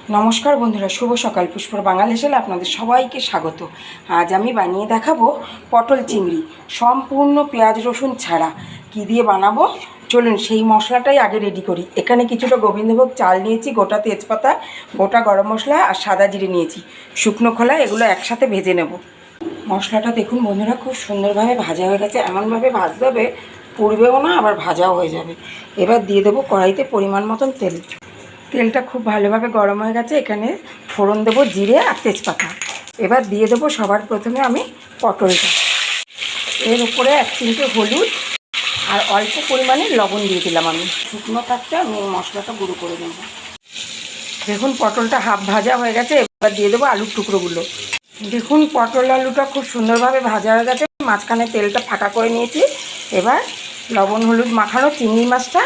নমস্কার বন্ধুরা, শুভ সকাল। পুষ্পর বাঙাল হেসেলে আপনাদের সবাইকে স্বাগত। আজ আমি বানিয়ে দেখাবো পটল চিংড়ি, সম্পূর্ণ পেঁয়াজ রসুন ছাড়া। কি দিয়ে বানাবো চলুন সেই মশলাটাই আগে রেডি করি। এখানে কিছুটা গোবিন্দভোগ চাল নিয়েছি, গোটা তেজপাতা, গোটা গরম মশলা আর সাদা জিরে নিয়েছি, শুকনো খোলা, এগুলো একসাথে ভেজে নেব। মশলাটা দেখুন বন্ধুরা, খুব সুন্দরভাবে ভাজা হয়ে গেছে। এমনভাবে ভাজতে হবে পুড়বেও না আবার ভাজাও হয়ে যাবে। এবার দিয়ে দেবো কড়াইতে পরিমাণ মতন তেল। তেলটা খুব ভালোভাবে গরম হয়ে গেছে। এখানে ফোড়ন দেবো জিরে আর তেজপাতা। এবার দিয়ে দেবো সবার প্রথমে আমি পটলটা, এর উপরে 1 চিমটে হলুদ আর অল্প পরিমাণে লবণ দিয়ে দিলাম। আমি শুকনো থাকতে আমি এই মশলাটা গুঁড়ো করে দেবো। দেখুন পটলটা হাফ ভাজা হয়ে গেছে। এবার দিয়ে দেবো আলুর টুকরোগুলো। দেখুন পটল আলুটা খুব সুন্দরভাবে ভাজা হয়ে গেছে। মাঝখানে তেলটা ফাঁকা করে নিয়েছি। এবার লবণ হলুদ মাখানো চিংড়ি মাছটা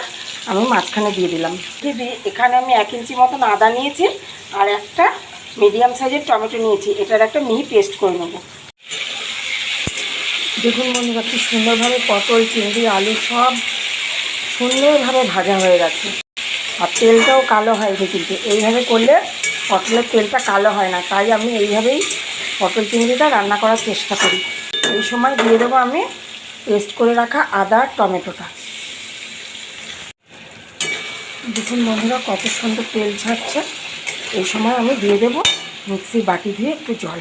আমি মাঝখানে দিয়ে দিলাম। দিয়ে এখানে আমি 1 ইঞ্চি মতন আদা নিয়েছি আর একটা মিডিয়াম সাইজের টমেটো নিয়েছি। এটার একটা মিহি পেস্ট করে নেব। দেখুন বন্ধুরা, কি সুন্দরভাবে পটল চিংড়ি আলু সব সুন্দরভাবে ভাজা হয়ে গেছে। আর তেলটাও কালো হয়নি, কিন্তু এইভাবে করলে পটলের তেলটা কালো হয় না। তাই আমি এইভাবেই পটল চিংড়িটা রান্না করার চেষ্টা করি। এই সময় দিয়ে দেবো আমি পেস্ট করে রাখা আদা টমেটোটা। দেখুন বন্ধুরা, কত সুন্দর তেল ছাড়ছে। এই সময় আমি দিয়ে দেবো মিক্সির বাটি দিয়ে একটু জল।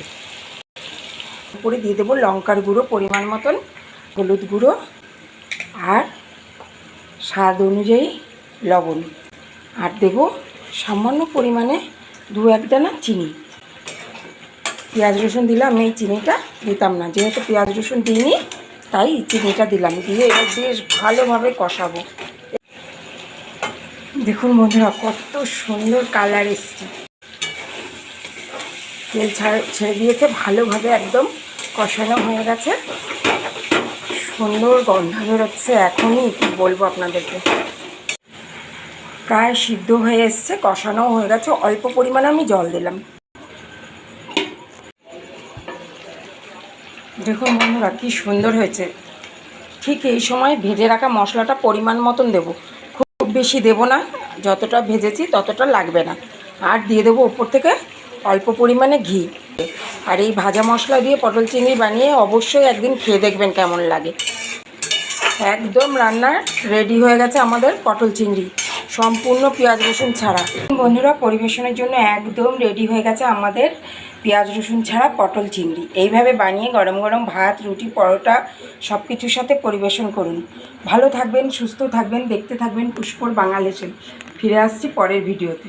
উপরে দিয়ে দেবো লঙ্কার গুঁড়ো পরিমাণ মতন, হলুদ গুঁড়ো আর স্বাদ অনুযায়ী লবণ, আর দেবো সামান্য পরিমাণে 2-1 দানা চিনি। পেঁয়াজ রসুন দিলে আমি এই চিনিটা দিতাম না, যেহেতু পেঁয়াজ রসুন দিইনি তাই চিনিটা দিলাম। দিয়ে এবার বেশ ভালোভাবে কষাবো। দেখুন বন্ধুরা, কত সুন্দর কালার এসছে। তেল ছেড়ে দিয়েছে, ভালোভাবে একদম কষানো হয়ে গেছে। সুন্দর গন্ধ বেরোচ্ছে। এখনই কি বলবো আপনাদেরকে, প্রায় সিদ্ধ হয়ে এসছে, কষানোও হয়ে গেছে। অল্প পরিমাণে আমি জল দিলাম। দেখুন বন্ধুরা, কি সুন্দর হয়েছে। ঠিক এই সময় ভেজে রাখা মশলাটা পরিমাণ মতন দেবো, খুব বেশি দেবো না, যতটা ভেজেছি ততটা লাগবে না। আর দিয়ে দেবো ওপর থেকে অল্প পরিমাণে ঘি। আর এই ভাজা মশলা দিয়ে পটল চিংড়ি বানিয়ে অবশ্যই একদিন খেয়ে দেখবেন কেমন লাগে। একদম রান্না রেডি হয়ে গেছে আমাদের পটল চিংড়ি, সম্পূর্ণ পেঁয়াজ রসুন ছাড়া। বন্ধুরা, পরিবেশনের জন্য একদম রেডি হয়ে গেছে আমাদের পেঁয়াজ রসুন ছাড়া পটল চিংড়ি। এইভাবে বানিয়ে গরম গরম ভাত, রুটি, পরোটা সব কিছুর সাথে পরিবেশন করুন। ভালো থাকবেন, সুস্থ থাকবেন, দেখতে থাকবেন পুষ্পর বাঙাল হেসেল। ফিরে আসছি পরের ভিডিওতে।